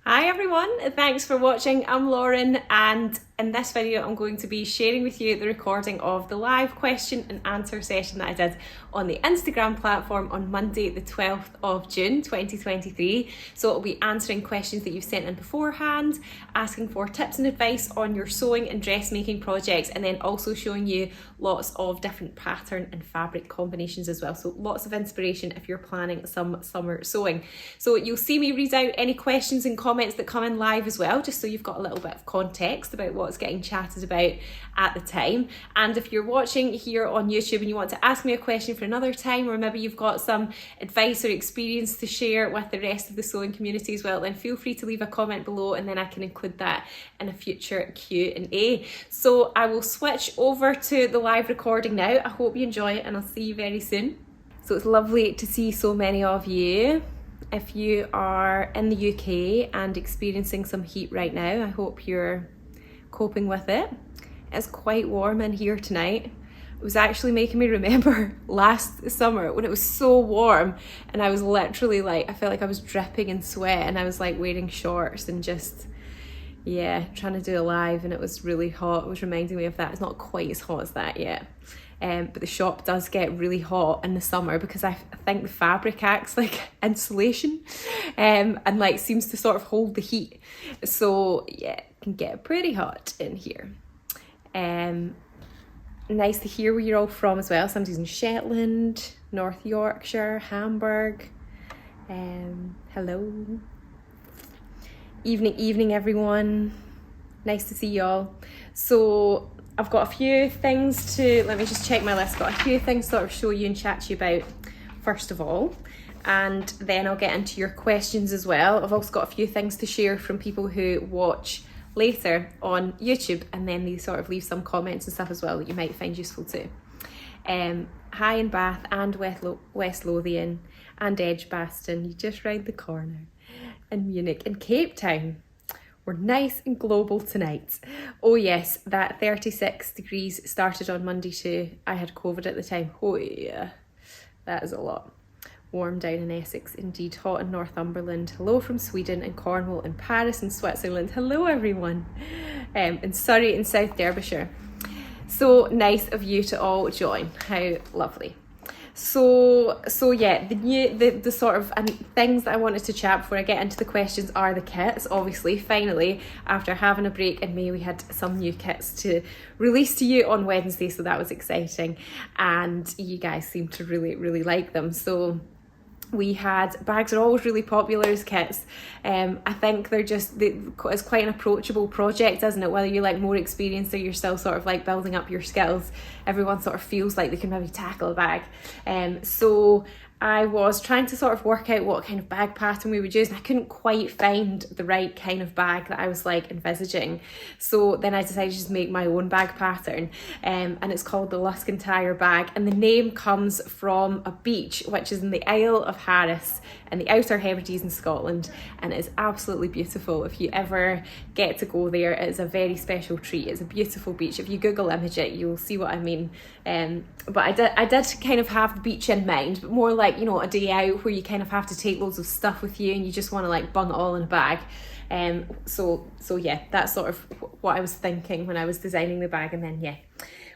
Hi everyone, thanks for watching. I'm Lauren, and in this video I'm going to be sharing with you the recording of the live question and answer session that I did on the Instagram platform on Monday the 12th of June 2023. So it'll be answering questions that you've sent in beforehand, asking for tips and advice on your sewing and dressmaking projects, and then also showing you lots of different pattern and fabric combinations as well. So lots of inspiration if you're planning some summer sewing. So you'll see me read out any questions and comments that come in live as well, just so you've got a little bit of context about what's getting chatted about at the time. And if you're watching here on YouTube and you want to ask me a question for another time, or maybe you've got some advice or experience to share with the rest of the sewing community as well, then feel free to leave a comment below and then I can include that in a future Q&A. So I will switch over to the live recording now. I hope you enjoy it and I'll see you very soon. So it's lovely to see so many of you. If you are in the UK and experiencing some heat right now, I hope you're coping with it. It's quite warm in here tonight. It was actually making me remember last summer when it was so warm and I was literally like, I felt like I was dripping in sweat and I was like wearing shorts and just, yeah, trying to do a live, and it was really hot. It was reminding me of that. It's not quite as hot as that yet. But the shop does get really hot in the summer because I think the fabric acts like insulation and like seems to sort of hold the heat. So yeah, it can get pretty hot in here. Nice to hear where you're all from as well. Somebody's in Shetland, North Yorkshire, Hamburg. Hello. Evening everyone. Nice to see y'all. So I've got a few things to, let me just check my list, got a few things to sort of show you and chat to you about first of all, and then I'll get into your questions as well. I've also got a few things to share from people who watch later on YouTube, and then they sort of leave some comments and stuff as well that you might find useful too. Hi in Bath and West Lothian and Edgbaston, you just round the corner, in Munich and Cape Town. We're nice and global tonight. Oh yes, that 36 degrees started on Monday too. I had COVID at the time. Oh yeah, that is a lot. Warm down in Essex indeed, hot in Northumberland. Hello from Sweden and Cornwall and Paris and Switzerland. Hello everyone. In Surrey and South Derbyshire. So nice of you to all join. How lovely. So yeah, the sort of things that I wanted to chat before I get into the questions are the kits. Obviously, finally, after having a break in May, we had some new kits to release to you on Wednesday, so that was exciting, and you guys seem to really like them. So we had, bags are always really popular as kits. I think it's quite an approachable project, isn't it? Whether you're like more experienced or you're still sort of like building up your skills, everyone sort of feels like they can maybe tackle a bag. So I was trying to sort of work out what kind of bag pattern we would use, and I couldn't quite find the right kind of bag that I was like envisaging. So then I decided to just make my own bag pattern, and it's called the Luscantire bag, and the name comes from a beach which is in the Isle of Harris in the Outer Hebrides in Scotland, and it is absolutely beautiful. If you ever get to go there, it is a very special treat. It's a beautiful beach. If you Google image it, you'll see what I mean. But I did kind of have the beach in mind, but more like, you know, a day out where you kind of have to take loads of stuff with you and you just want to like bung it all in a bag. So yeah, that's sort of what I was thinking when I was designing the bag, and then yeah,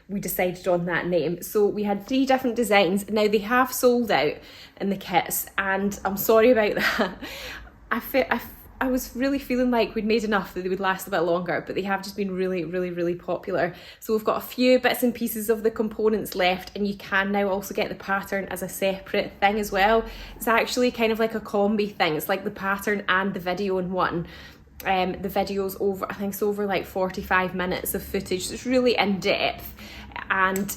we decided on that name. So we had 3 different designs. Now they have sold out in the kits, and I'm sorry about that. I was really feeling like we'd made enough that they would last a bit longer, but they have just been really popular. So we've got a few bits and pieces of the components left, and you can now also get the pattern as a separate thing as well. It's actually kind of like a combi thing. It's like the pattern and the video in one. The video's over, I think it's over like 45 minutes of footage, so it's really in depth, and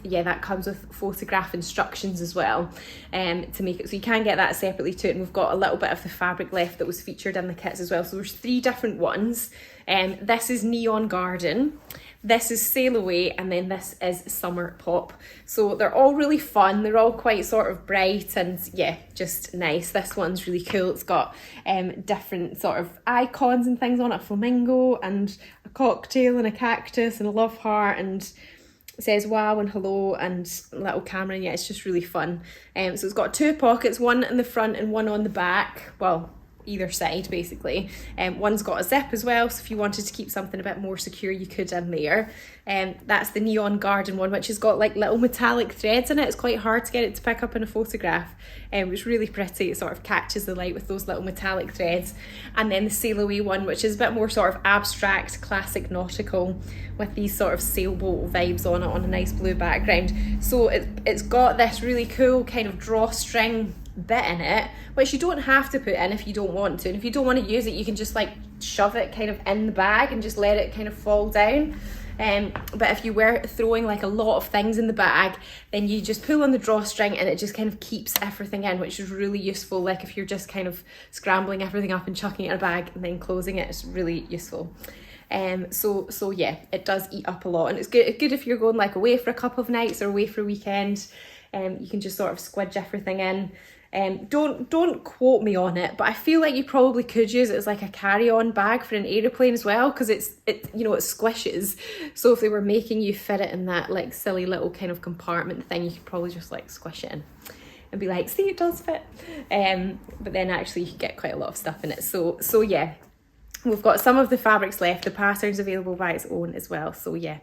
yeah, that comes with photograph instructions as well, to make it, so you can get that separately too. And we've got a little bit of the fabric left that was featured in the kits as well. So there's 3 different ones. This is Neon Garden, this is Sail Away, and then this is Summer Pop. So they're all really fun. They're all quite sort of bright and yeah, just nice. This one's really cool. It's got different sort of icons and things on it, a flamingo and a cocktail and a cactus and a love heart, and it says wow and hello and a little camera, and yeah, it's just really fun. So it's got 2 pockets, one in the front and one on the back. Well, either side basically. One's got a zip as well, so if you wanted to keep something a bit more secure you could in there. That's the neon garden one, which has got like little metallic threads in it. It's quite hard to get it to pick up in a photograph. It's really pretty. It sort of catches the light with those little metallic threads. And then the sail away one, which is a bit more sort of abstract, classic nautical, with these sort of sailboat vibes on it on a nice blue background. So it's got this really cool kind of drawstring bit in it, which you don't have to put in if you don't want to. And if you don't want to use it, you can just like shove it kind of in the bag and just let it kind of fall down. But if you were throwing like a lot of things in the bag, then you just pull on the drawstring and it just kind of keeps everything in, which is really useful. Like if you're just kind of scrambling everything up and chucking it in a bag and then closing it, it's really useful. So yeah, it does eat up a lot, and it's good if you're going like away for a couple of nights or away for a weekend. You can just sort of squidge everything in. Don't quote me on it, but I feel like you probably could use it as like a carry-on bag for an aeroplane as well, because it squishes. So if they were making you fit it in that like silly little kind of compartment thing, you could probably just like squish it in and be like, see, it does fit. But then actually you could get quite a lot of stuff in it. So yeah. We've got some of the fabrics left, the pattern's available by its own as well, so yeah.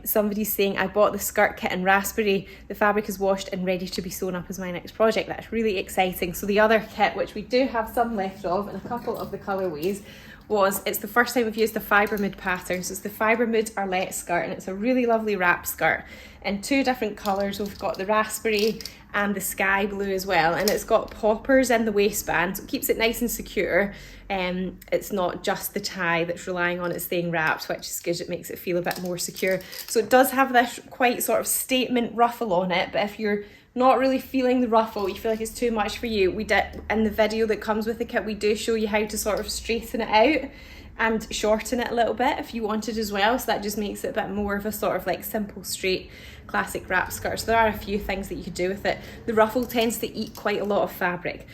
Somebody's saying, I bought the skirt kit in raspberry, the fabric is washed and ready to be sewn up as my next project. That's really exciting. So the other kit, which we do have some left of in a couple of the colourways, it's the first time we've used the Fibre Mood pattern. So it's the Fibre Mood Arlette skirt, and it's a really lovely wrap skirt in 2 different colours. We've got the raspberry and the sky blue as well, and it's got poppers in the waistband, so it keeps it nice and secure. It's not just the tie that's relying on it staying wrapped, which is good. It makes it feel a bit more secure. So it does have this quite sort of statement ruffle on it, but if you're not really feeling the ruffle, you feel like it's too much for you, we did, in the video that comes with the kit, we do show you how to sort of straighten it out and shorten it a little bit if you wanted as well. So that just makes it a bit more of a sort of like simple, straight, classic wrap skirt. So there are a few things that you could do with it. The ruffle tends to eat quite a lot of fabric.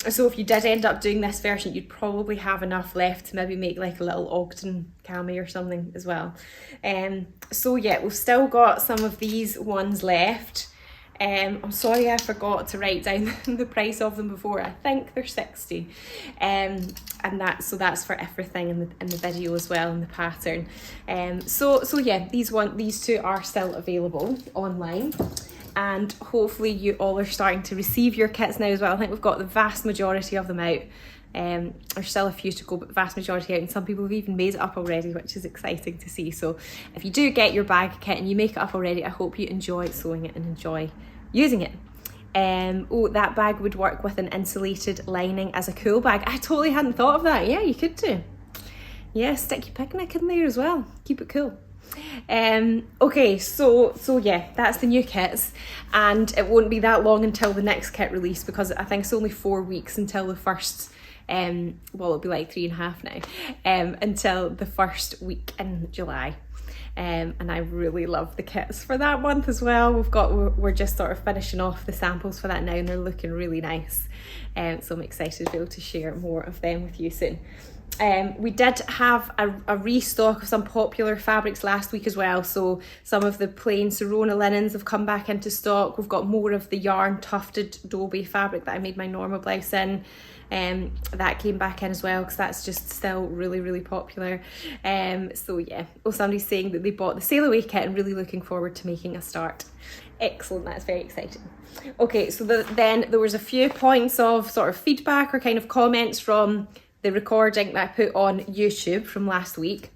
So if you did end up doing this version, you'd probably have enough left to maybe make like a little Ogden cami or something as well. So yeah, we've still got some of these ones left. I'm sorry I forgot to write down the price of them before. I think they're 60. And that's for everything in the video as well, in the pattern. So yeah, these 2 are still available online. And hopefully you all are starting to receive your kits now as well. I think we've got the vast majority of them out. There's still a few to go, but the vast majority out, and some people have even made it up already, which is exciting to see. So if you do get your bag kit and you make it up already, I hope you enjoy sewing it and enjoy using it. Oh, that bag would work with an insulated lining as a cool bag. I totally hadn't thought of that. Yeah, you could do. Yeah, stick your picnic in there as well. Keep it cool. Okay, so yeah, that's the new kits, and it won't be that long until the next kit release, because I think it's only 4 weeks until the first, well, it'll be like 3.5 now, until the first week in July. And I really love the kits for that month as well. We're just sort of finishing off the samples for that now, and they're looking really nice. So I'm excited to be able to share more of them with you soon. We did have a restock of some popular fabrics last week as well. So some of the plain Serona linens have come back into stock. We've got more of the yarn tufted Dobie fabric that I made my normal blouse in. That came back in as well, because that's just still really, really popular. So yeah, somebody's saying that they bought the sail away kit and really looking forward to making a start. Excellent, that's very exciting. Okay, so then there was a few points of sort of feedback or kind of comments from the recording that I put on YouTube from last week.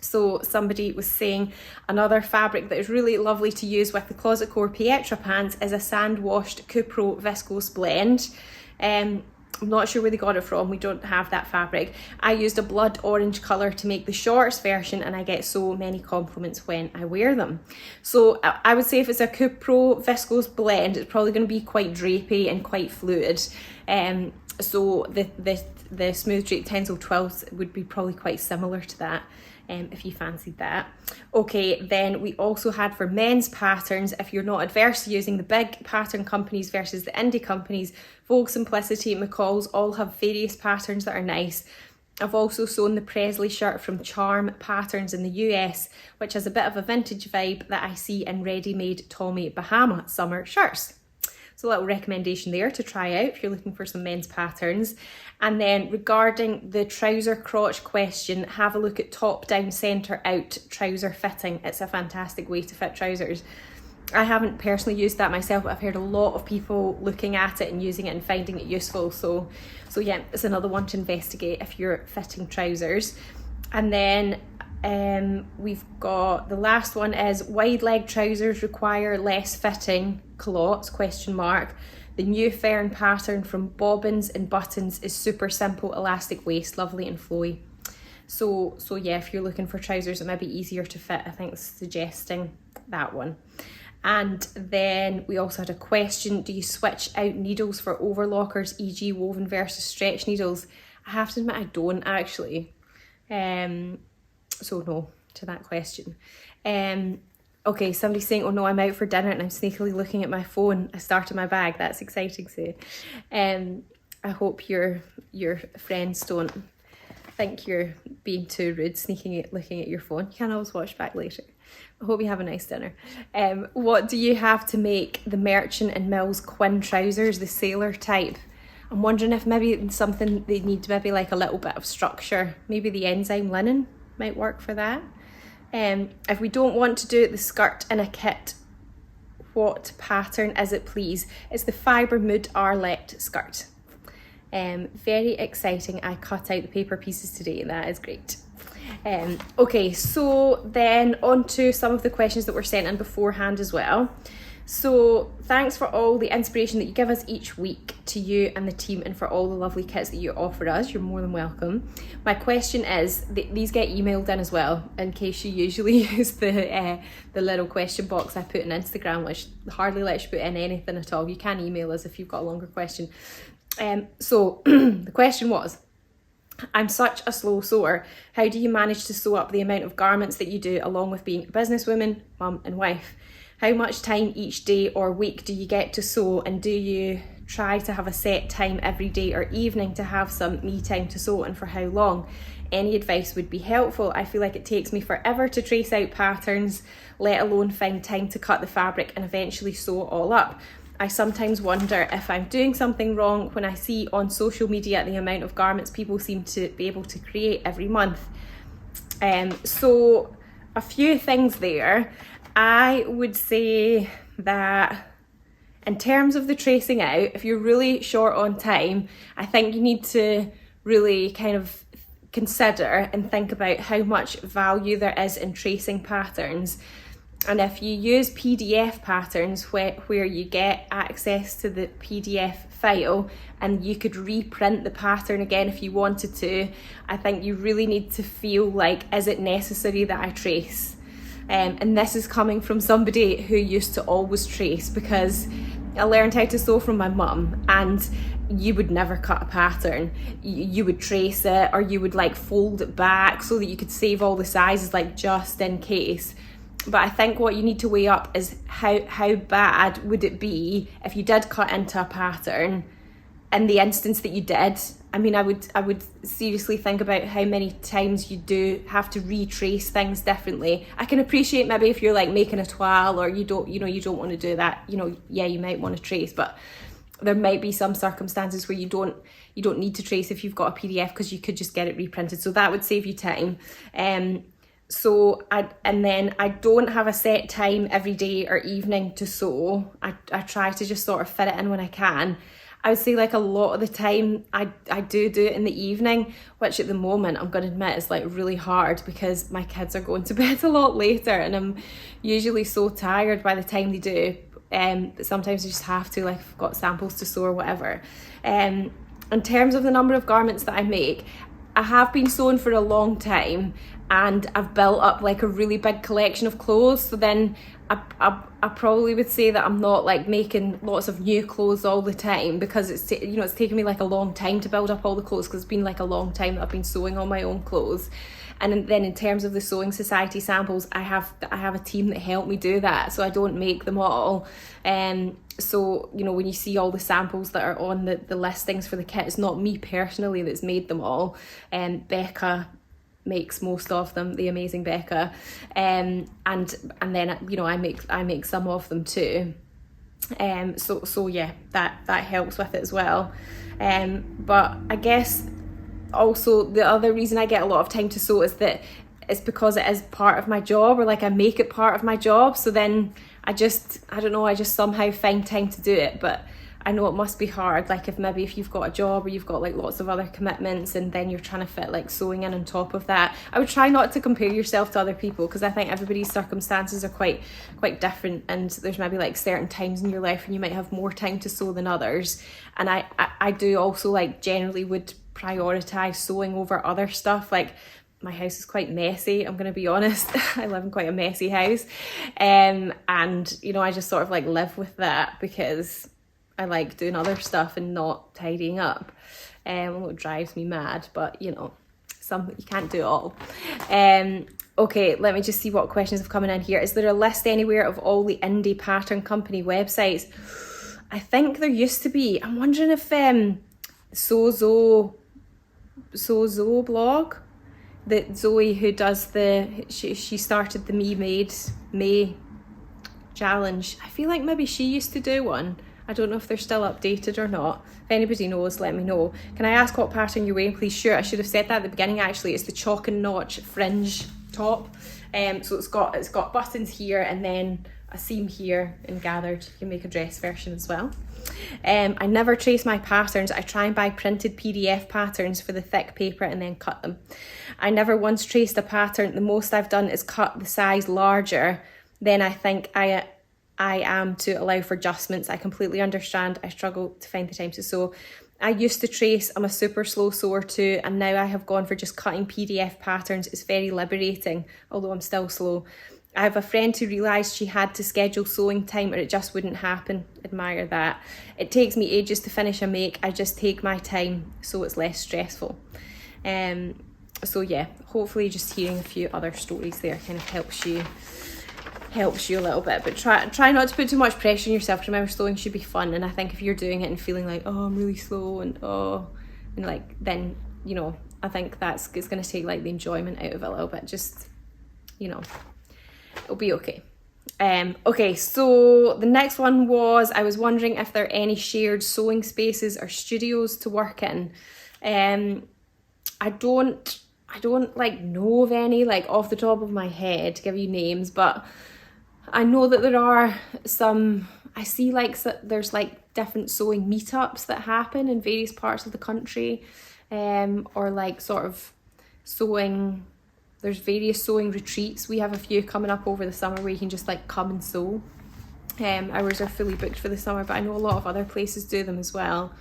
So somebody was saying another fabric that is really lovely to use with the Closet Core Pietra pants is a sand washed Cupro Viscose blend. I'm not sure where they got it from, we don't have that fabric. I used a blood orange colour to make the shorts version, and I get so many compliments when I wear them. So I would say if it's a Cupro Viscose blend, it's probably going to be quite drapey and quite fluid. So the smooth drape Tencel 12s would be probably quite similar to that, if you fancied that. Okay, then we also had for men's patterns, if you're not adverse to using the big pattern companies versus the indie companies, Vogue Simplicity, McCall's all have various patterns that are nice. I've also sewn the Presley shirt from Charm Patterns in the US, which has a bit of a vintage vibe that I see in ready-made Tommy Bahama summer shirts. So So a little recommendation there to try out if you're looking for some men's patterns. And then regarding the trouser crotch question, have a look at top down centre out trouser fitting. It's a fantastic way to fit trousers. I haven't personally used that myself, but I've heard a lot of people looking at it and using it and finding it useful. So yeah, it's another one to investigate if you're fitting trousers. And then we've got the last one is wide leg trousers require less fitting culottes, question mark. The new fern pattern from bobbins and buttons is super simple, elastic waist, lovely and flowy. So yeah, if you're looking for trousers that may be easier to fit, I think it's suggesting that one. And then we also had a question, do you switch out needles for overlockers, e.g. woven versus stretch needles? I have to admit I don't actually. So no to that question. Okay, somebody's saying, oh no, I'm out for dinner and I'm sneakily looking at my phone. I started my bag, that's exciting, Sue. I hope your friends don't think you're being too rude, looking at your phone. You can always watch back later. I hope you have a nice dinner. What do you have to make the Merchant and Mills Quinn trousers, the sailor type? I'm wondering if maybe something they need maybe like a little bit of structure. Maybe the enzyme linen might work for that. If we don't want to do the skirt in a kit, what pattern is it please? It's the Fibre Mood Arlette skirt. Very exciting. I cut out the paper pieces today and that is great. Okay, so then on to some of the questions that were sent in beforehand as well. So thanks for all the inspiration that you give us each week, to you and the team, and for all the lovely kits that you offer us. You're more than welcome. My question is, these get emailed in as well, in case you usually use the little question box I put in Instagram, which hardly lets you put in anything at all. You can email us if you've got a longer question. So the question was, I'm such a slow sewer. How do you manage to sew up the amount of garments that you do, along with being a businesswoman, mum and wife? How much time each day or week do you get to sew, and do you try to have a set time every day or evening to have some me time to sew, and for how long? Any advice would be helpful. I feel like it takes me forever to trace out patterns, let alone find time to cut the fabric and eventually sew it all up. I sometimes wonder if I'm doing something wrong when I see on social media the amount of garments people seem to be able to create every month. So a few things there. I would say that in terms of the tracing out, if you're really short on time, I think you need to really kind of consider and think about how much value there is in tracing patterns. And if you use PDF patterns where you get access to the PDF file and you could reprint the pattern again if you wanted to, I think you really need to feel like, is it necessary that I trace? And this is coming from somebody who used to always trace, because I learned how to sew from my mum, and you would never cut a pattern. You would trace it, or you would like fold it back so that you could save all the sizes, like just in case. But I think what you need to weigh up is how bad would it be if you did cut into a pattern in the instance that you did. I mean, I would seriously think about how many times you do have to retrace things differently. I can appreciate maybe if you're like making a toile, or you don't want to do that, yeah, you might want to trace, but there might be some circumstances where you don't need to trace if you've got a PDF, because you could just get it reprinted. So that would save you time. And then I don't have a set time every day or evening to sew. I try to just sort of fit it in when I can. I would say like a lot of the time I do it in the evening, which at the moment I'm going to admit is like really hard because my kids are going to bed a lot later and I'm usually so tired by the time they do. But sometimes I just have to, like, I've got samples to sew or whatever. In terms of the number of garments that I make, I have been sewing for a long time and I've built up like a really big collection of clothes. So then I probably would say that I'm not like making lots of new clothes all the time, because it's taken me like a long time to build up all the clothes, because it's been like a long time that I've been sewing all my own clothes. And then in terms of the Sewing Society samples, I have a team that help me do that, so I don't make them all. So when you see all the samples that are on the listings for the kit, it's not me personally that's made them all. Becca makes most of them, the amazing Becca, and then I make some of them too. So yeah, that helps with it as well. But I guess also the other reason I get a lot of time to sew is that it's because it is part of my job, or like I make it part of my job. So then I don't know, I just somehow find time to do it. But I know it must be hard, like if you've got a job or you've got like lots of other commitments and then you're trying to fit like sewing in on top of that. I would try not to compare yourself to other people, because I think everybody's circumstances are quite different, and there's maybe like certain times in your life when you might have more time to sew than others. And I do also like generally would prioritise sewing over other stuff. Like my house is quite messy, I'm going to be honest. I live in quite a messy house, and you know, I just sort of like live with that because I like doing other stuff and not tidying up. Well, it drives me mad, but you know, you can't do it all. Okay, let me just see what questions have come in here. Is there a list anywhere of all the indie pattern company websites? I think there used to be. I'm wondering if Sew blog, that Zoe who does she started the Me Made May challenge. I feel like maybe she used to do one. I don't know if they're still updated or not. If anybody knows, let me know. Can I ask what pattern you're wearing, please? Sure, I should have said that at the beginning actually. It's the chalk and notch fringe top. So it's got buttons here and then a seam here and gathered. You can make a dress version as well. I never trace my patterns. I try and buy printed PDF patterns for the thick paper and then cut them. I never once traced a pattern. The most I've done is cut the size larger. Then I think I am to allow for adjustments. I completely understand. I struggle to find the time to sew. I used to trace. I'm a super slow sewer too, and now I have gone for just cutting PDF patterns. It's very liberating, although I'm still slow. I have a friend who realised she had to schedule sewing time or it just wouldn't happen. Admire that. It takes me ages to finish a make. I just take my time so it's less stressful. So yeah, hopefully just hearing a few other stories there kind of helps you a little bit, but try not to put too much pressure on yourself. Remember, sewing should be fun, and I think if you're doing it and feeling like, oh, I'm really slow and like, then, you know, I think it's going to take like the enjoyment out of it a little bit. Just, you know, it'll be okay. Okay, so the next one was, I was wondering if there are any shared sewing spaces or studios to work in. I don't like know of any, like off the top of my head to give you names, but I know that there are some. I see like there's like different sewing meetups that happen in various parts of the country, or like sort of sewing. There's various sewing retreats. We have a few coming up over the summer where you can just like come and sew. Ours are fully booked for the summer, but I know a lot of other places do them as well.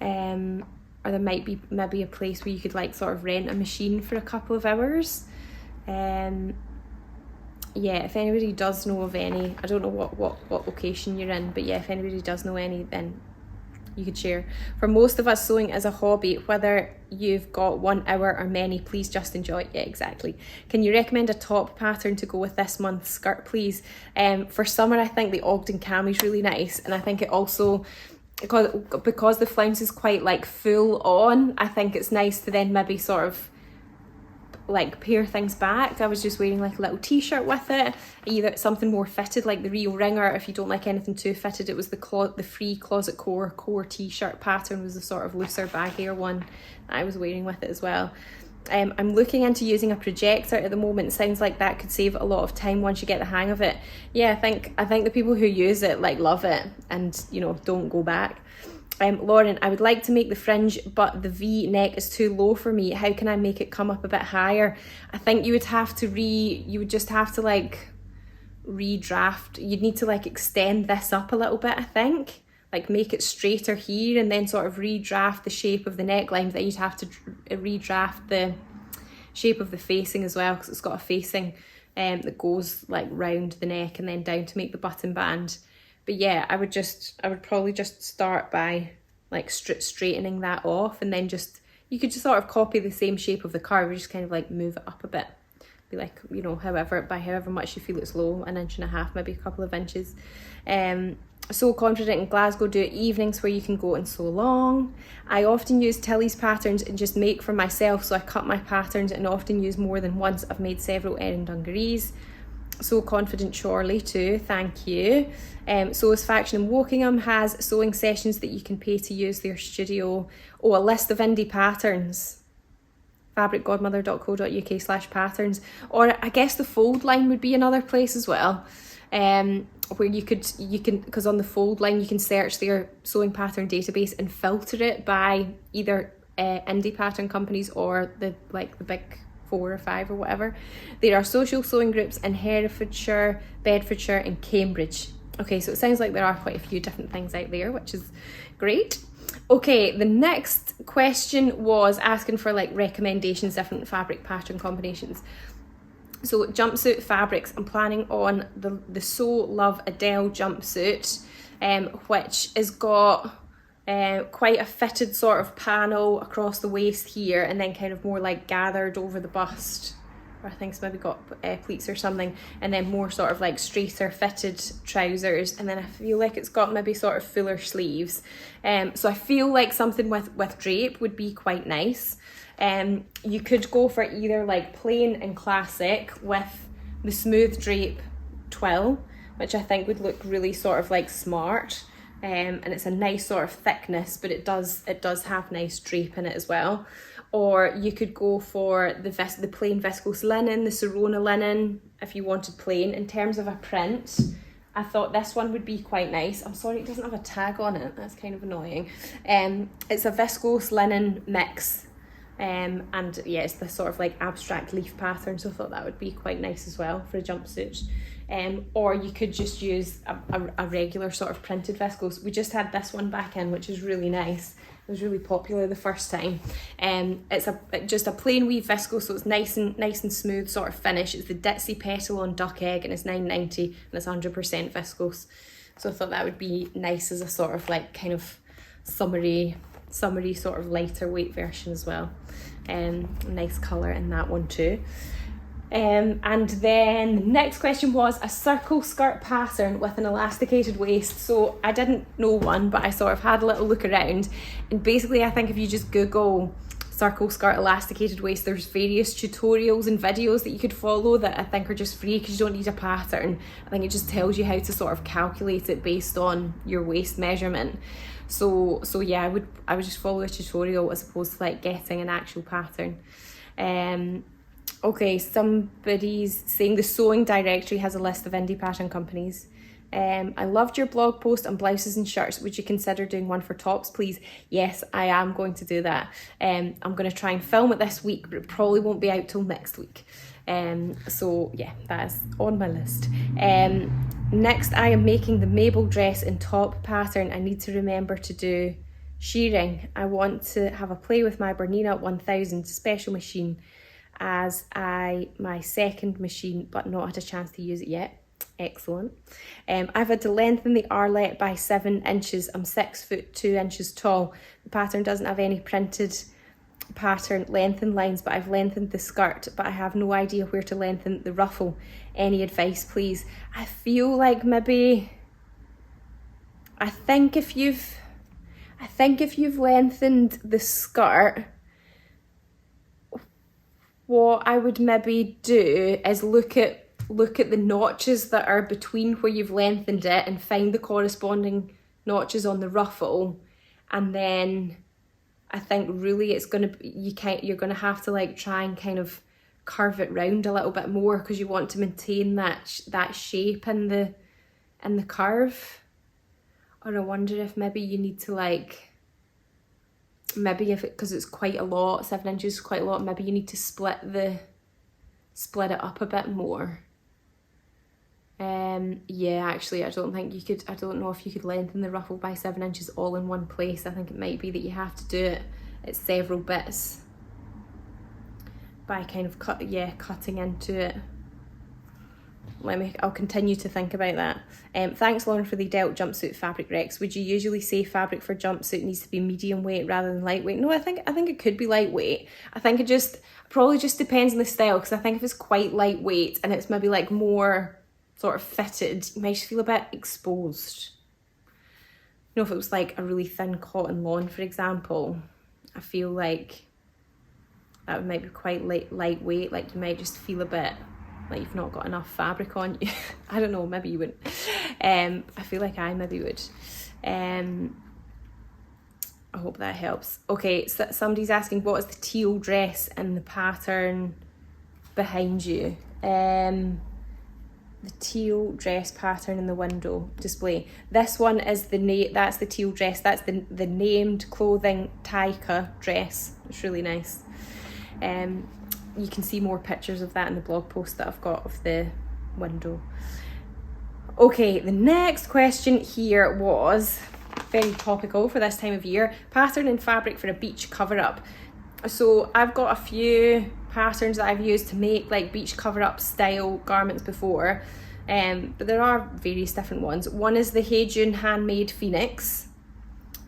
Or there might be maybe a place where you could like sort of rent a machine for a couple of hours. Yeah, if anybody does know of any, I don't know what location you're in, but yeah, if anybody does know any, then you could share. For most of us, sewing is a hobby. Whether you've got 1 hour or many, please just enjoy it. Yeah, exactly. Can you recommend a top pattern to go with this month's skirt, please? For summer, I think the Ogden cami is really nice, and I think it also, because the flounce is quite like full on, I think it's nice to then maybe sort of like pare things back. I was just wearing like a little t-shirt with it, either something more fitted like the Rio Ringer. If you don't like anything too fitted, it was the free closet core t-shirt pattern was the sort of looser baggier one that I was wearing with it as well. I'm looking into using a projector at the moment. It sounds like that could save a lot of time once you get the hang of it. Yeah, I think the people who use it like love it and, you know, don't go back. Lauren, I would like to make the fringe, but the V neck is too low for me. How can I make it come up a bit higher? I think you would just have to like redraft. You'd need to like extend this up a little bit, I think. Like make it straighter here and then sort of redraft the shape of the neckline. Then you'd have to redraft the shape of the facing as well, because it's got a facing that goes like round the neck and then down to make the button band. But yeah, I would probably just start by like straightening that off, and then you could just sort of copy the same shape of the curve, just kind of like move it up a bit. Be like, you know, however much you feel it's low, 1.5 inches, maybe a couple of inches. So confident in Glasgow, do evenings where you can go and sew long. I often use Tilly's patterns and just make for myself, so I cut my patterns and often use more than once. I've made several Erin dungarees. So Confident Chorley too, thank you. Sew's Faction in Wokingham has sewing sessions that you can pay to use their studio. Oh, a list of indie patterns. fabricgodmother.co.uk/patterns. Or I guess the Fold line would be another place as well. Where you can, because on the Fold line you can search their sewing pattern database and filter it by either indie pattern companies or the big 4 or 5 or whatever. There are social sewing groups in Herefordshire, Bedfordshire and Cambridge. Okay, so it sounds like there are quite a few different things out there, which is great. Okay, the next question was asking for like recommendations, different fabric pattern combinations. So jumpsuit fabrics, I'm planning on the Sew Love Adele jumpsuit, which has got quite a fitted sort of panel across the waist here, and then kind of more like gathered over the bust, or I think it's maybe got pleats or something, and then more sort of like straighter fitted trousers, and then I feel like it's got maybe sort of fuller sleeves. So I feel like something with drape would be quite nice. You could go for either like plain and classic with the smooth drape twill, which I think would look really sort of like smart. And it's a nice sort of thickness, but it does have nice drape in it as well. Or you could go for the plain viscose linen, the Serona linen, if you wanted plain. In terms of a print, I thought this one would be quite nice. I'm sorry it doesn't have a tag on it, that's kind of annoying. It's a viscose linen mix, and yeah, it's the sort of like abstract leaf pattern, so I thought that would be quite nice as well for a jumpsuit. Or you could just use a regular sort of printed viscose. We just had this one back in, which is really nice. It was really popular the first time. It's just a plain weave viscose, so it's nice and smooth sort of finish. It's the Ditzy Petal on Duck Egg, and it's £9.90, and it's 100% viscose. So I thought that would be nice as a sort of like kind of summery sort of lighter weight version as well. Nice colour in that one too. And then the next question was a circle skirt pattern with an elasticated waist. So I didn't know one, but I sort of had a little look around, and basically I think if you just Google circle skirt elasticated waist, there's various tutorials and videos that you could follow that I think are just free because you don't need a pattern. I think it just tells you how to sort of calculate it based on your waist measurement. So yeah, I would just follow a tutorial as opposed to like getting an actual pattern. Okay, somebody's saying the sewing directory has a list of indie pattern companies. I loved your blog post on blouses and shirts. Would you consider doing one for tops, please? Yes, I am going to do that. I'm going to try and film it this week, but it probably won't be out till next week. So yeah, that is on my list. Next, I am making the Mabel dress in top pattern. I need to remember to do shearing. I want to have a play with my Bernina 1000 special machine as my second machine, but not had a chance to use it yet. Excellent. I've had to lengthen the arlet by 7 inches. I'm 6 foot 2 inches tall. The pattern doesn't have any printed pattern lengthen lines, but I've lengthened the skirt, but I have no idea where to lengthen the ruffle. Any advice, please? I feel like maybe, I think if you've lengthened the skirt, what I would maybe do is look at the notches that are between where you've lengthened it and find the corresponding notches on the ruffle, and then I think really it's you're gonna have to like try and kind of curve it round a little bit more because you want to maintain that shape in the curve. Or I wonder if maybe you need to like, maybe because it's quite a lot, 7 inches is quite a lot, maybe you need to split it up a bit more. Yeah, actually I don't know if you could lengthen the ruffle by 7 inches all in one place. I think it might be that you have to do it at several bits by kind of cutting into it. I'll continue to think about that. Thanks, Lauren, for the Adele jumpsuit fabric recs. Would you usually say fabric for jumpsuit needs to be medium weight rather than lightweight? No, I think it could be lightweight. I think it probably just depends on the style, because I think if it's quite lightweight and it's maybe like more sort of fitted, you might just feel a bit exposed. You know, if it was like a really thin cotton lawn, for example, I feel like that might be quite lightweight, like you might just feel a bit like you've not got enough fabric on you. I don't know, maybe you wouldn't. I feel like I maybe would. I hope that helps. Okay, so somebody's asking, what is the teal dress and the pattern behind you? The teal dress pattern in the window display. This one is that's the teal dress. That's the named clothing Taika dress. It's really nice. You can see more pictures of that in the blog post that I've got of the window. Okay, the next question here was very topical for this time of year. Pattern and fabric for a beach cover-up. So I've got a few patterns that I've used to make like beach cover-up style garments before, but there are various different ones. One is the Heijun handmade Phoenix,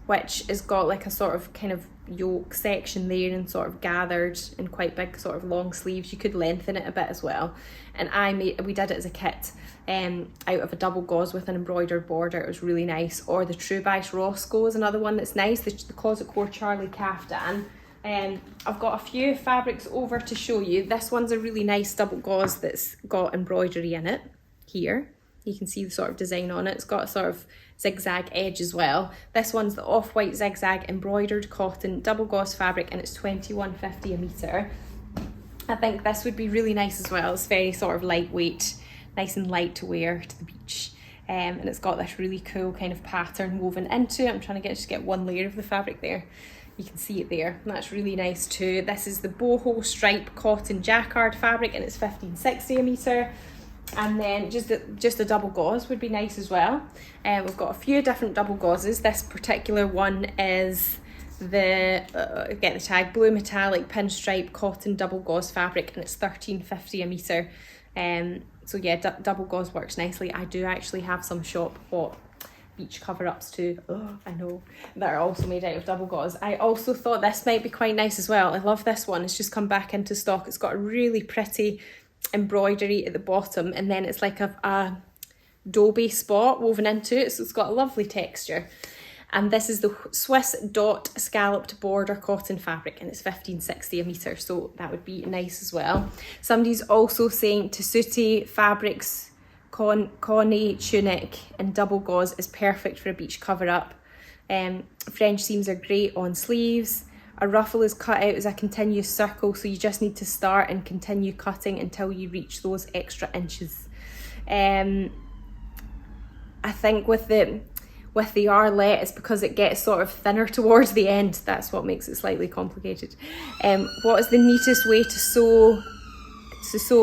which has got like a sort of kind of yoke section there and sort of gathered in quite big sort of long sleeves. You could lengthen it a bit as well, and we did it as a kit out of a double gauze with an embroidered border. It was really nice. Or the True Bice Roscoe is another one that's nice, the Closet Core Charlie Kaftan. I've got a few fabrics over to show you. This one's a really nice double gauze that's got embroidery in it here. You can see the sort of design on it. It's got a sort of zigzag edge as well. This one's the off-white zigzag embroidered cotton double gauze fabric, and it's £21.50 a metre. I think this would be really nice as well. It's very sort of lightweight, nice and light to wear to the beach. And it's got this really cool kind of pattern woven into it. I'm trying to just get one layer of the fabric there. You can see it there, and that's really nice too. This is the boho stripe cotton jacquard fabric, and it's £15.60 a metre. And then just a double gauze would be nice as well. We've got a few different double gauzes. This particular one is the get the tag, blue metallic pinstripe cotton double gauze fabric, and it's £13.50 a metre. So yeah, double gauze works nicely. I do actually have some shop bought beach cover-ups too, I know, that are also made out of double gauze. I also thought this might be quite nice as well. I love this one. It's just come back into stock. It's got a really pretty embroidery at the bottom, and then it's like a dobby spot woven into it, so it's got a lovely texture. And this is the Swiss dot scalloped border cotton fabric, and it's £15.60 a metre, so that would be nice as well. Somebody's also saying Tessuti Fabrics Connie tunic in double gauze is perfect for a beach cover-up. French seams are great on sleeves. A ruffle is cut out as a continuous circle, so you just need to start and continue cutting until you reach those extra inches. I think with the Arlette, it's because it gets sort of thinner towards the end. That's what makes it slightly complicated. What is the neatest way to sew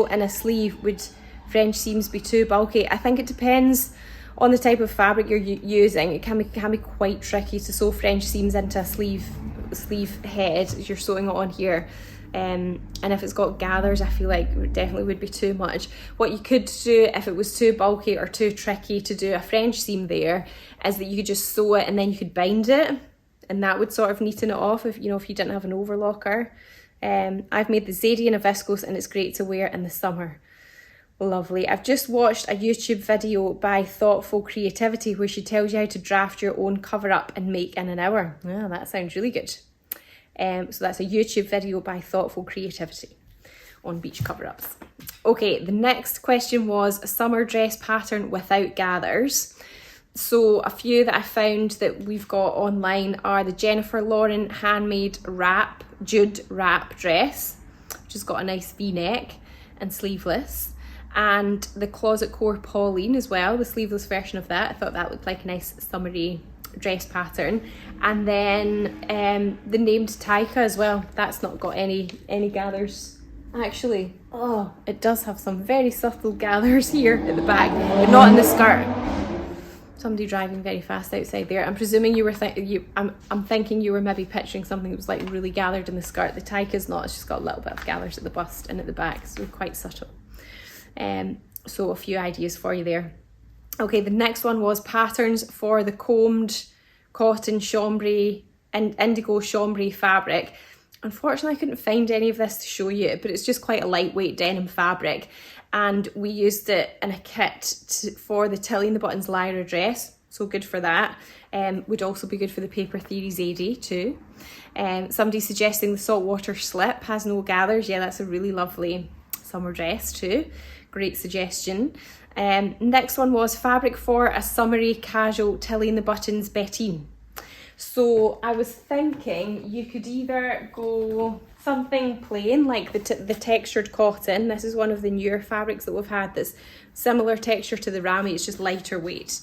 in a sleeve? Would French seams be too bulky? I think it depends on the type of fabric you're using. It can be quite tricky to sew French seams into a sleeve head as you're sewing it on here. And if it's got gathers, I feel like it definitely would be too much. What you could do if it was too bulky or too tricky to do a French seam there is that you could just sew it and then you could bind it, and that would sort of neaten it off if you didn't have an overlocker. I've made the Zadie in a viscose, and it's great to wear in the summer. Lovely. I've just watched a YouTube video by Thoughtful Creativity where she tells you how to draft your own cover up and make in an hour. Yeah, that sounds really good. So that's a YouTube video by Thoughtful Creativity on beach cover-ups. Okay, the next question was a summer dress pattern without gathers. So a few that I found that we've got online are the Jennifer Lauren handmade Jude wrap dress, which has got a nice V-neck and sleeveless, and the Closet Core Pauline as well, the sleeveless version of that. I thought that looked like a nice summery dress pattern. And then the named Taika as well. That's not got any gathers. Actually, oh, it does have some very subtle gathers here at the back, but not in the skirt. Somebody driving very fast outside there. I'm presuming you were I'm thinking you were maybe picturing something that was like really gathered in the skirt. The Taika's not. It's just got a little bit of gathers at the bust and at the back, so quite subtle. So a few ideas for you there. Okay, the next one was patterns for the combed cotton chambray and indigo chambray fabric. Unfortunately, I couldn't find any of this to show you, but it's just quite a lightweight denim fabric, and we used it in a kit for the Tilly and the Buttons Lyra dress, so good for that. Would also be good for the Paper Theory Zadie too. Somebody suggesting the saltwater slip has no gathers. Yeah, that's a really lovely summer dress too. great suggestion. Next one was fabric for a summery casual Tilly and the Buttons Bettine. So I was thinking you could either go something plain like the textured cotton. This is one of the newer fabrics that we've had that's similar texture to the Rami, it's just lighter weight.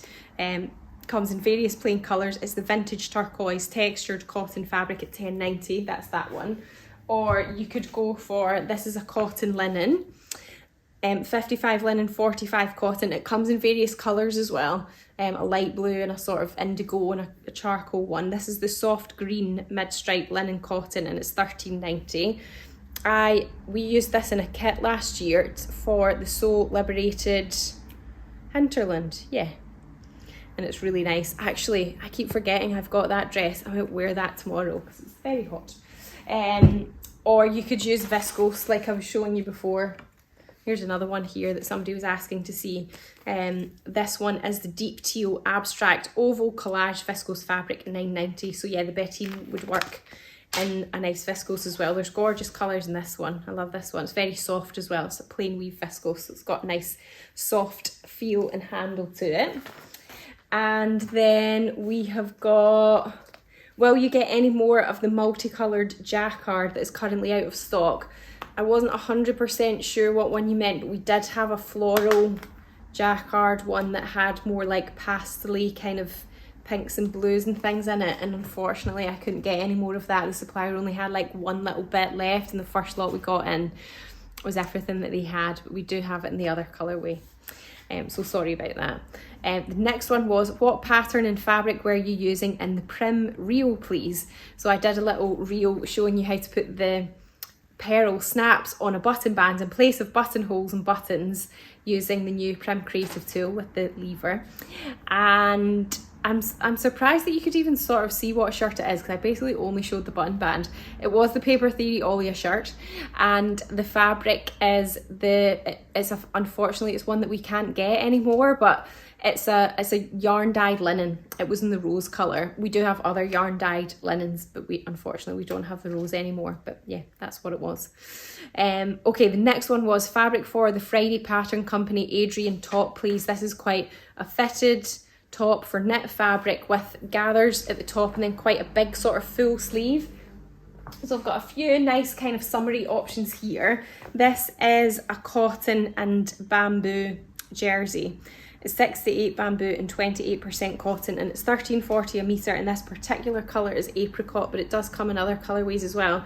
Comes in various plain colours. It's the vintage turquoise textured cotton fabric at £10.90, that's that one. Or you could go for, this is a cotton linen, 55 linen, 45 cotton. It comes in various colours as well, a light blue and a sort of indigo and a charcoal one. This is the soft green mid-stripe linen cotton and it's £13.90. We used this in a kit last year for the Sew Liberated hinterland, yeah. And it's really nice. Actually, I keep forgetting I've got that dress. I might wear that tomorrow because it's very hot. Or you could use Viscose like I was showing you before. Here's another one here that somebody was asking to see. This one is the deep teal abstract oval collage viscose fabric, £9.90. So yeah, the Bettine would work in a nice viscose as well. There's gorgeous colours in this one. I love this one. It's very soft as well. It's a plain weave viscose. So it's got a nice soft feel and handle to it. And then we have got, will you get any more of the multicoloured jacquard that is currently out of stock? I wasn't 100% sure what one you meant, but we did have a floral jacquard one that had more like pastel-y kind of pinks and blues and things in it, and unfortunately I couldn't get any more of that. The supplier only had like one little bit left, and the first lot we got in was everything that they had, but we do have it in the other colourway. So sorry about that. The next one was, what pattern and fabric were you using in the prym reel, please? So I did a little reel showing you how to put the pearl snaps on a button band in place of buttonholes and buttons using the new Prym Creative tool with the lever. And I'm surprised that you could even sort of see what shirt it is, because I basically only showed the button band. It was the Paper Theory Olia shirt, and the fabric is unfortunately it's one that we can't get anymore, but it's a yarn dyed linen. It was in the rose colour. We do have other yarn dyed linens, but unfortunately we don't have the rose anymore. But yeah, that's what it was. Okay, the next one was fabric for the Friday Pattern Company Adrienne top, please. This is quite a fitted top for knit fabric with gathers at the top and then quite a big sort of full sleeve. So I've got a few nice kind of summery options here. This is a cotton and bamboo jersey. It's 68 bamboo and 28% cotton, and it's £13.40 a metre, and this particular colour is apricot, but it does come in other colourways as well.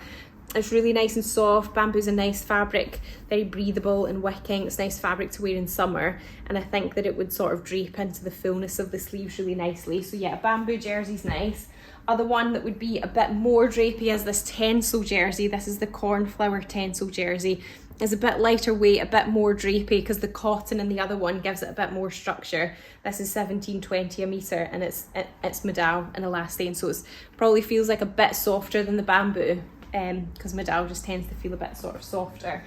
It's really nice and soft. Bamboo's a nice fabric, very breathable and wicking. It's nice fabric to wear in summer, and I think that it would sort of drape into the fullness of the sleeves really nicely. So yeah, a bamboo jersey's nice. Other one that would be a bit more drapey is this tencel jersey. This is the cornflower tencel jersey. It's a bit lighter weight, a bit more drapey, because the cotton in the other one gives it a bit more structure. This is £17.20 a metre, and it's modal and elastane, so it probably feels like a bit softer than the bamboo, because modal just tends to feel a bit sort of softer.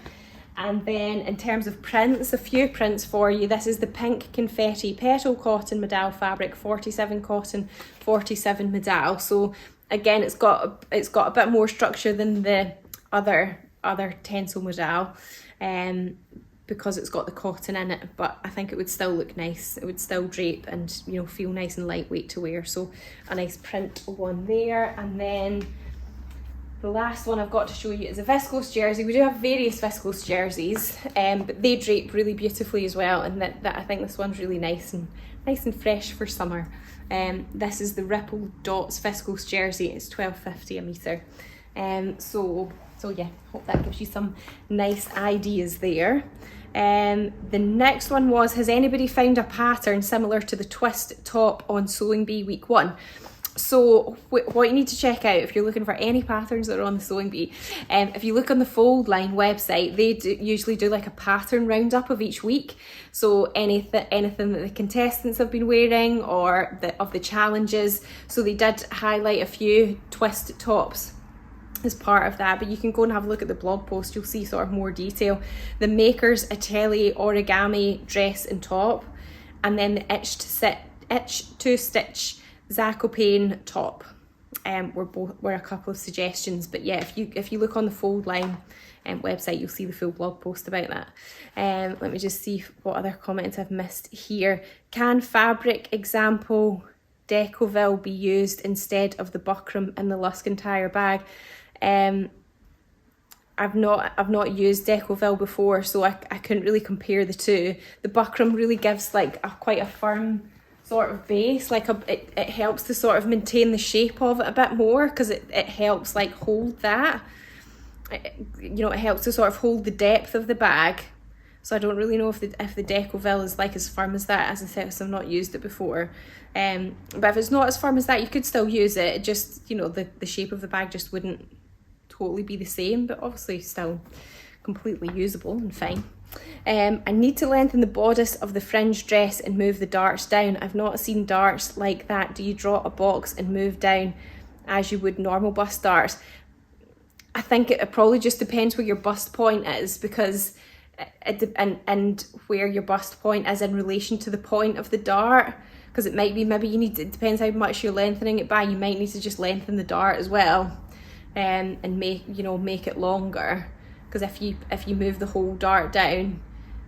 And then in terms of prints, a few prints for you. This is the pink confetti petal cotton modal fabric, 47 cotton, 47 modal. So again, it's got a bit more structure than the other tencel modal, because it's got the cotton in it, but I think it would still look nice. It would still drape and, you know, feel nice and lightweight to wear. So a nice print one there. And then the last one I've got to show you is a viscose jersey. We do have various viscose jerseys, but they drape really beautifully as well, and that I think this one's really nice and fresh for summer. This is the Ripple Dots viscose jersey. It's £12.50 a metre. So yeah, hope that gives you some nice ideas there. The next one was, has anybody found a pattern similar to the twist top on Sewing Bee week 1? So what you need to check out if you're looking for any patterns that are on the Sewing Bee, if you look on the Fold Line website, they usually do like a pattern roundup of each week. So anything that the contestants have been wearing, or of the challenges. So they did highlight a few twist tops as part of that, but you can go and have a look at the blog post. You'll see sort of more detail. The Maker's Atelier origami dress and top, and then the itch to stitch Zacopane top. were a couple of suggestions. But yeah, if you look on the Fold Line website, you'll see the full blog post about that. Let me just see what other comments I've missed here. Can fabric example Decoville be used instead of the buckram in the Lusk entire bag? I've not used Decoville before, so I couldn't really compare the two. The buckram really gives like quite a firm sort of base, like it helps to sort of maintain the shape of it a bit more, because it helps like hold that. You know, it helps to sort of hold the depth of the bag. So I don't really know if the Decoville is like as firm as that. As I said, because I've not used it before. But if it's not as firm as that, you could still use it. It just, you know, the shape of the bag just wouldn't totally be the same, but obviously still completely usable and fine. I need to lengthen the bodice of the fringe dress and move the darts down. I've not seen darts like that. Do you draw a box and move down as you would normal bust darts? I think it probably just depends where your bust point is, because and where your bust point is in relation to the point of the dart, because it might be, maybe you need to, it depends how much you're lengthening it by, you might need to just lengthen the dart as well, and make it longer, because if you move the whole dart down,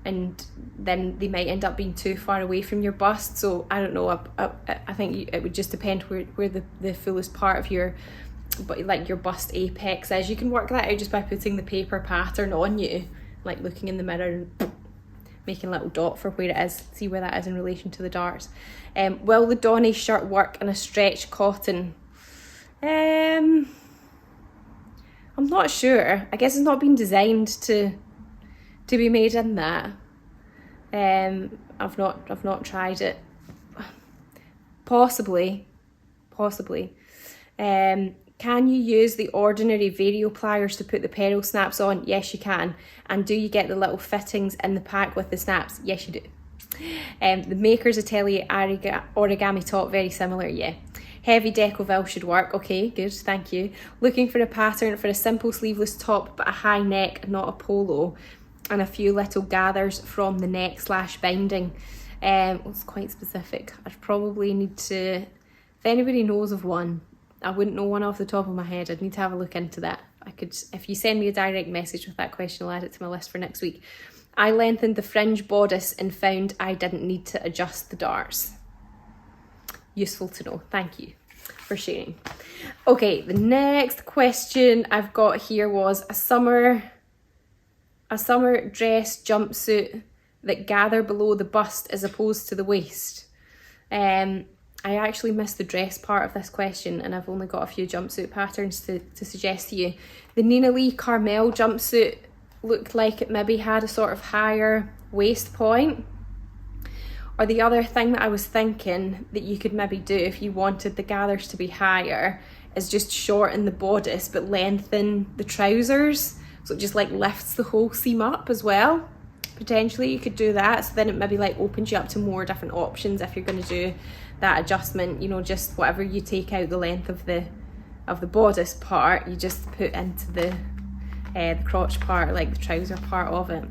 and then they might end up being too far away from your bust. So I don't know, I think it would just depend where the fullest part of your, but like your bust apex is. You can work that out just by putting the paper pattern on you, like looking in the mirror and making a little dot for where it is, see where that is in relation to the darts. Will the Donny shirt work in a stretch cotton? I'm not sure. I guess it's not been designed to be made in that. I've not tried it. Possibly. Can you use the ordinary Vario pliers to put the pearl snaps on? Yes, you can. And do you get the little fittings in the pack with the snaps? Yes, you do. The Maker's Atelier origami top, very similar, yeah. Heavy Decoville should work. Okay, good, thank you. Looking for a pattern for a simple sleeveless top but a high neck, not a polo, and a few little gathers from the neck / binding. It's quite specific. I'd probably need to, if anybody knows of one, I wouldn't know one off the top of my head. I'd need to have a look into that. I could, if you send me a direct message with that question, I'll add it to my list for next week. I lengthened the fringe bodice and found I didn't need to adjust the darts. Useful to know. Thank you for sharing. Okay, the next question I've got here was a summer dress jumpsuit that gather below the bust as opposed to the waist. I actually missed the dress part of this question, and I've only got a few jumpsuit patterns to suggest to you. The Nina Lee Carmel jumpsuit looked like it maybe had a sort of higher waist point. Or the other thing that I was thinking that you could maybe do if you wanted the gathers to be higher is just shorten the bodice but lengthen the trousers, so it just like lifts the whole seam up as well. Potentially you could do that, so then it maybe like opens you up to more different options if you're going to do that adjustment. You know, just whatever you take out the length of the bodice part, you just put into the crotch part, like the trouser part of it.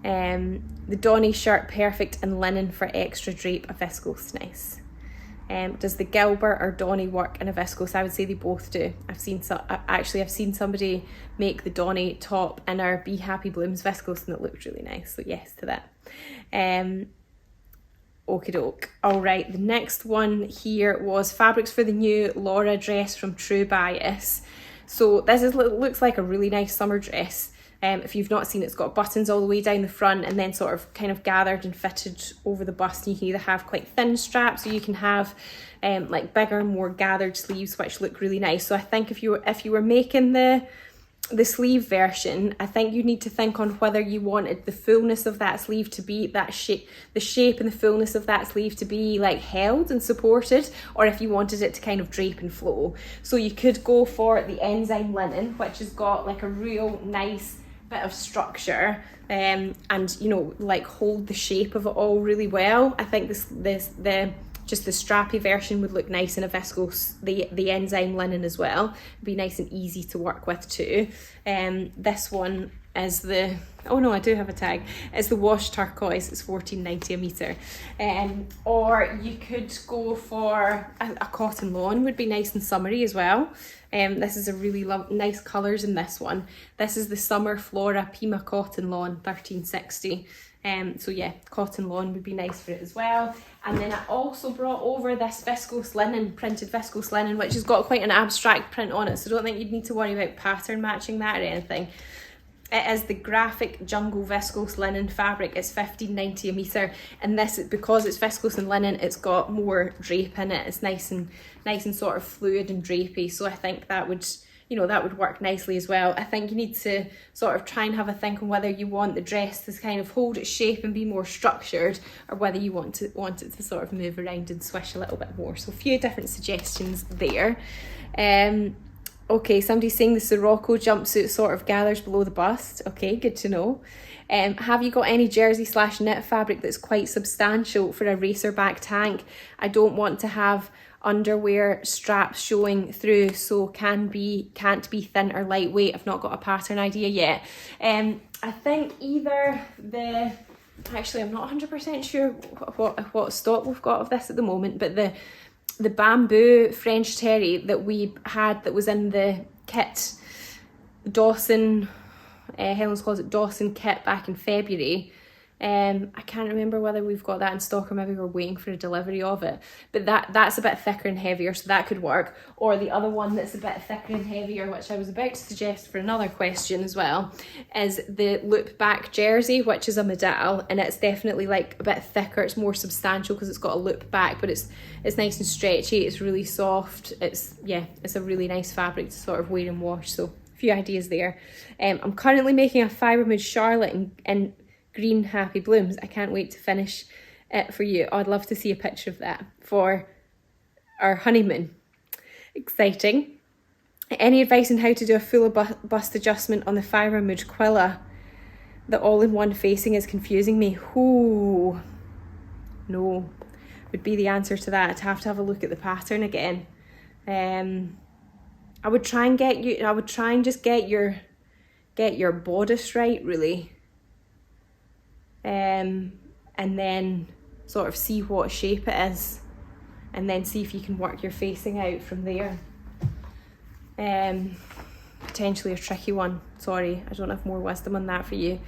The Donny shirt, perfect in linen for extra drape, a viscose, nice. Does the Gilbert or Donny work in a viscose? I would say they both do. I've seen somebody make the Donny top in our Be Happy Blooms viscose and it looked really nice, so yes to that. Okie doke. All right, the next one here was fabrics for the new Lora dress from True Bias. So this looks like a really nice summer dress. If you've not seen it, it's got buttons all the way down the front and then sort of kind of gathered and fitted over the bust. And you can either have quite thin straps or you can have like bigger, more gathered sleeves, which look really nice. So I think if you were making the sleeve version, I think you need to think on whether you wanted the fullness of that sleeve to be that shape, the shape and the fullness of that sleeve to be like held and supported, or if you wanted it to kind of drape and flow. So you could go for the enzyme linen, which has got like a real nice bit of structure, and you know, like hold the shape of it all really well. I think the just the strappy version would look nice in a viscose, the enzyme linen as well. It'd be nice and easy to work with too. This one is the, oh no, I do have a tag, it's the wash turquoise. It's $14.90 a metre. Or you could go for a cotton lawn, would be nice and summery as well. This is a really nice colours in this one. This is the Summer Flora Pima Cotton Lawn, $13.60. So yeah, cotton lawn would be nice for it as well. And then I also brought over this viscose linen, printed viscose linen, which has got quite an abstract print on it, so I don't think you'd need to worry about pattern matching that or anything. It is the Graphic Jungle Viscose Linen fabric. It's $15.90 a metre, and this, because it's viscose and linen, it's got more drape in it. It's nice and sort of fluid and drapey, so I think that would, you know, that would work nicely as well. I think you need to sort of try and have a think on whether you want the dress to kind of hold its shape and be more structured, or whether you want it to sort of move around and swish a little bit more. So a few different suggestions there. Okay, somebody's saying the Sirocco jumpsuit sort of gathers below the bust. Okay, good to know. Have you got any jersey/knit fabric that's quite substantial for a racer back tank? I don't want to have underwear straps showing through, so can't be thin or lightweight. I've not got a pattern idea yet. I think either the, actually I'm not 100% sure what stock we've got of this at the moment, but the bamboo French terry that we had, that was in the kit, Dawson, Helen's Closet Dawson kit back in February. I can't remember whether we've got that in stock or maybe we're waiting for a delivery of it, but that's a bit thicker and heavier, so that could work. Or the other one that's a bit thicker and heavier, which I was about to suggest for another question as well, is the loop back jersey, which is a modal, and it's definitely like a bit thicker. It's more substantial because it's got a loop back, but it's nice and stretchy. It's really soft. It's a really nice fabric to sort of wear and wash. So a few ideas there. I'm currently making a fibre mood Charlotte in green Happy Blooms. I can't wait to finish it for you. I'd love to see a picture of that for our honeymoon. Exciting. Any advice on how to do a full bust adjustment on the fibre mood Quilla? The all-in-one facing is confusing me. Ooh, no, would be the answer to that. I'd have to have a look at the pattern again. I would try and just get your bodice right, really. And then sort of see what shape it is, and then see if you can work your facing out from there. Potentially a tricky one. Sorry, I don't have more wisdom on that for you.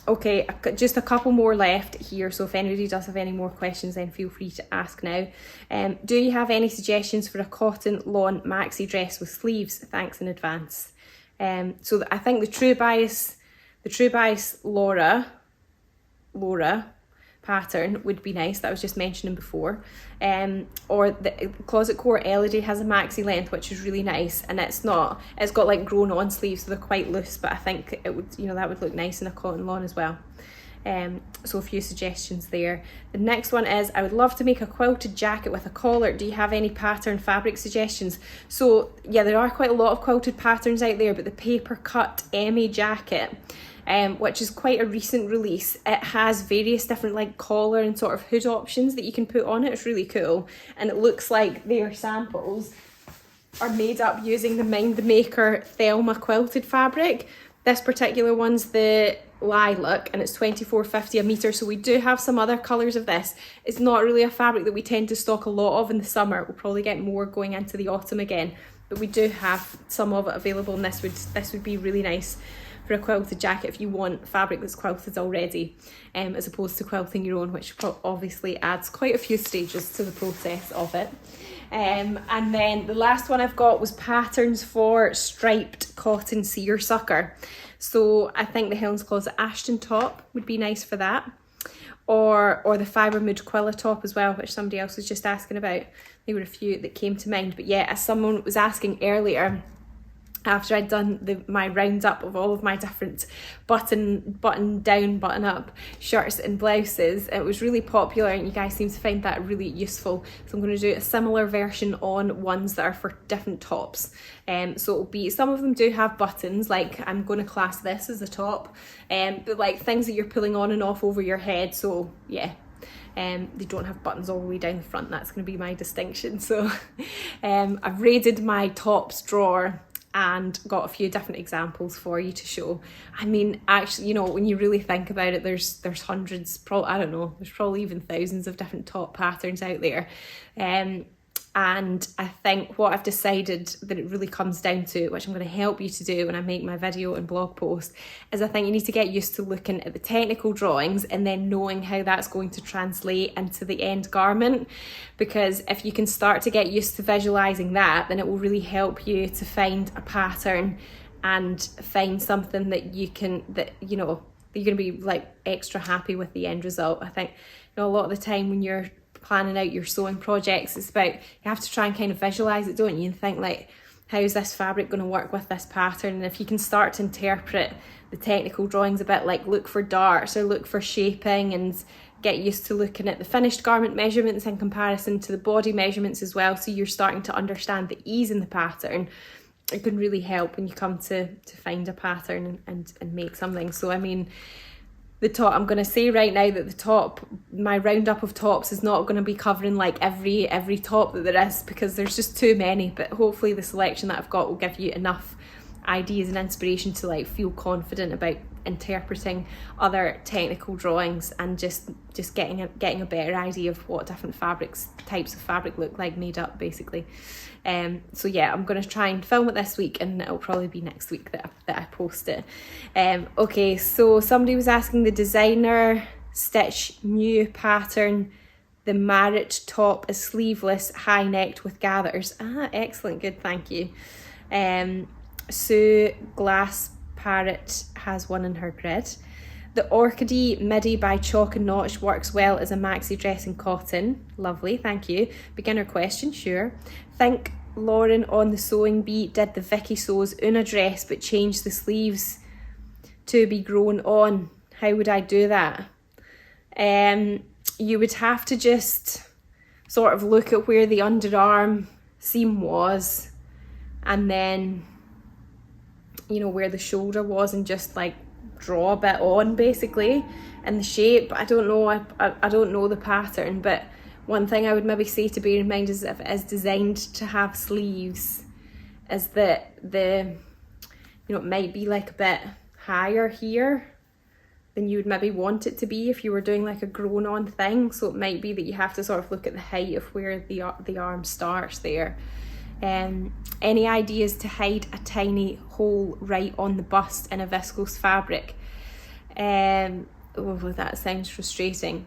Okay, just a couple more left here, so if anybody does have any more questions, then feel free to ask now. Do you have any suggestions for a cotton lawn maxi dress with sleeves? Thanks in advance. So I think the True Bias Lora pattern would be nice, that I was just mentioning before. Or the Closet Core Elodie has a maxi length, which is really nice, and it's got like grown on sleeves, so they're quite loose, but I think it would, you know, that would look nice in a cotton lawn as well. So a few suggestions there. The next one is, I would love to make a quilted jacket with a collar. Do you have any pattern fabric suggestions? So yeah, there are quite a lot of quilted patterns out there, but the paper cut Emmy jacket, which is quite a recent release, it has various different like collar and sort of hood options that you can put on it. It's really cool, and it looks like their samples are made up using the Mind the Maker Thelma quilted fabric. This particular one's the lilac, and it's $24.50 a metre, so we do have some other colours of this. It's not really a fabric that we tend to stock a lot of in the summer. We'll probably get more going into the autumn again, but we do have some of it available, and this would be really nice for a quilted jacket if you want fabric that's quilted already, as opposed to quilting your own, which obviously adds quite a few stages to the process of it. And then the last one I've got was patterns for striped cotton seersucker. So I think the Helen's Closet Ashton top would be nice for that, or the Fibre Mood Quilla top as well, which somebody else was just asking about. There were a few that came to mind, but yeah, as someone was asking earlier, after I'd done my roundup of all of my different button down, button up shirts and blouses, it was really popular, and you guys seem to find that really useful. So I'm going to do a similar version on ones that are for different tops. So it'll be, some of them do have buttons, like I'm going to class this as a top, but like things that you're pulling on and off over your head. So yeah, They don't have buttons all the way down the front. That's going to be my distinction. So I've raided my tops drawer and got a few different examples for you to show. I mean, actually, you know, when you really think about it, there's hundreds, I don't know, there's probably even thousands of different top patterns out there. And I think what I've decided that it really comes down to, which I'm going to help you to do when I make my video and blog post, is I think you need to get used to looking at the technical drawings and then knowing how that's going to translate into the end garment. Because if you can start to get used to visualising that, then it will really help you to find a pattern and find something that you can, that, you know, you're going to be like extra happy with the end result. I think, you know, a lot of the time when you're planning out your sewing projects, it's about, you have to try and kind of visualize it, don't you, and think like, how is this fabric going to work with this pattern? And if you can start to interpret the technical drawings a bit, like look for darts or look for shaping, and get used to looking at the finished garment measurements in comparison to the body measurements as well, so you're starting to understand the ease in the pattern, it can really help when you come to find a pattern and make something. So I mean, the top, I'm going to say right now that the top, my roundup of tops is not going to be covering like every top that there is, because there's just too many, but hopefully the selection that I've got will give you enough ideas and inspiration to like feel confident about interpreting other technical drawings and just getting a better idea of what different types of fabric look like made up, basically. So yeah, I'm going to try and film it this week, and it'll probably be next week that I post it. Okay, so somebody was asking, the designer stitch new pattern, the Marriott top is sleeveless, high necked with gathers. Excellent, good, thank you. Sue Glass Parrot has one in her grid. The Orchidee midi by Chalk and Notch works well as a maxi dress in cotton. Lovely, thank you. Beginner question, sure. Think Lauren on the Sewing Bee did the Vicky Sews Una dress but changed the sleeves to be grown on. How would I do that? You would have to just sort of look at where the underarm seam was, and then, you know, where the shoulder was, and just like draw a bit on basically in the shape. I don't know, I don't know the pattern, but one thing I would maybe say to bear in mind is, if it is designed to have sleeves, is that it might be like a bit higher here than you would maybe want it to be if you were doing like a grown on thing. So it might be that you have to sort of look at the height of where the arm starts there. Any ideas to hide a tiny hole right on the bust in a viscose fabric? That sounds frustrating.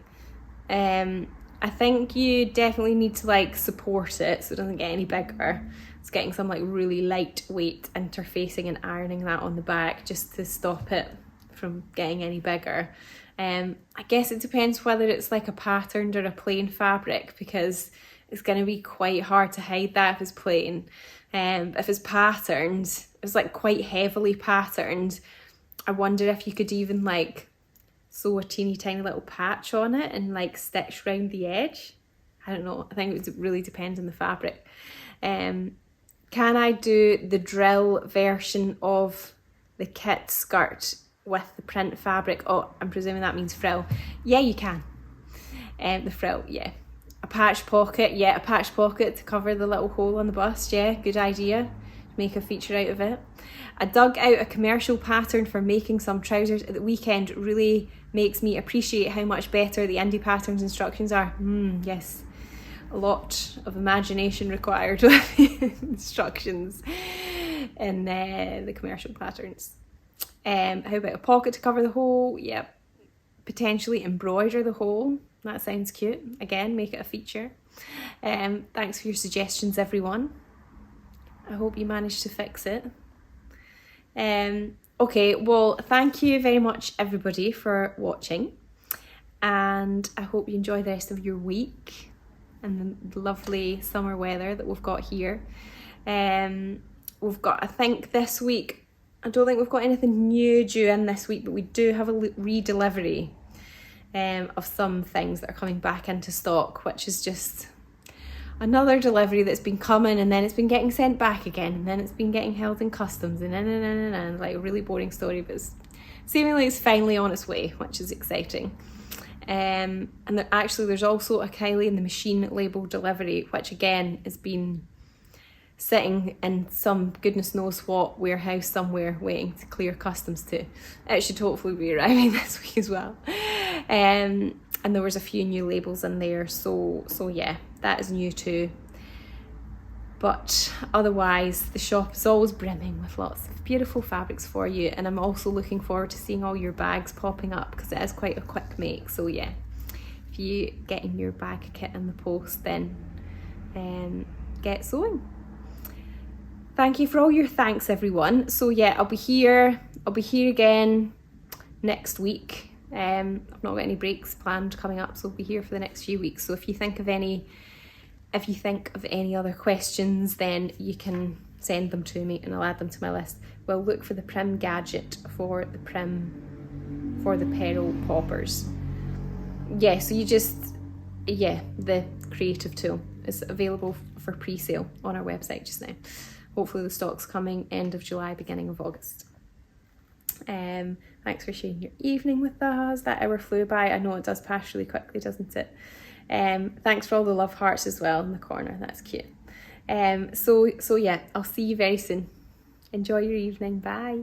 I think you definitely need to like support it so it doesn't get any bigger. It's getting some like really lightweight interfacing and ironing that on the back just to stop it from getting any bigger. I guess it depends whether it's like a patterned or a plain fabric, because it's going to be quite hard to hide that if it's plain. If it's patterned, it's like quite heavily patterned, I wonder if you could even like sew a teeny tiny little patch on it and like stitch round the edge. I don't know, I think it would really depend on the fabric. Can I do the drill version of the kit skirt with the print fabric? Oh, I'm presuming that means frill. Yeah, you can. The frill, yeah. A patch pocket, yeah, a patch pocket to cover the little hole on the bust, yeah, good idea. Make a feature out of it. I dug out a commercial pattern for making some trousers at the weekend. It really makes me appreciate how much better the indie patterns instructions are. Yes, a lot of imagination required with the instructions in the commercial patterns. How about a pocket to cover the hole? Yep. Potentially embroider the hole. That sounds cute. Again, make it a feature. Thanks for your suggestions, everyone. I hope you managed to fix it. Okay, well, thank you very much, everybody, for watching. And I hope you enjoy the rest of your week and the lovely summer weather that we've got here. We've got, I think this week, I don't think we've got anything new due in this week, but we do have a redelivery of some things that are coming back into stock, which is just another delivery that's been coming and then it's been getting sent back again and then it's been getting held in customs and like a really boring story, but seemingly it's finally on its way, which is exciting. And there's also a Kylie in the machine label delivery, which again has been sitting in some goodness knows what warehouse somewhere waiting to clear customs to. It should hopefully be arriving this week as well. And there was a few new labels in there, so yeah, that is new too. But otherwise, the shop is always brimming with lots of beautiful fabrics for you, and I'm also looking forward to seeing all your bags popping up because it is quite a quick make. So yeah, if you getting your bag kit in the post, then get sewing. Thank you for all your thanks, everyone. So yeah, I'll be here again next week. I've not got any breaks planned coming up, so I'll be here for the next few weeks. So if you think of any other questions, then you can send them to me and I'll add them to my list. We'll look for the prym gadget for the pearl poppers. Yeah, so the creative tool is available for pre-sale on our website just now. Hopefully the stock's coming end of July, beginning of August. Thanks for sharing your evening with us. That hour flew by. I know it does pass really quickly, doesn't it? Thanks for all the love hearts as well in the corner. That's cute. So yeah, I'll see you very soon. Enjoy your evening. Bye.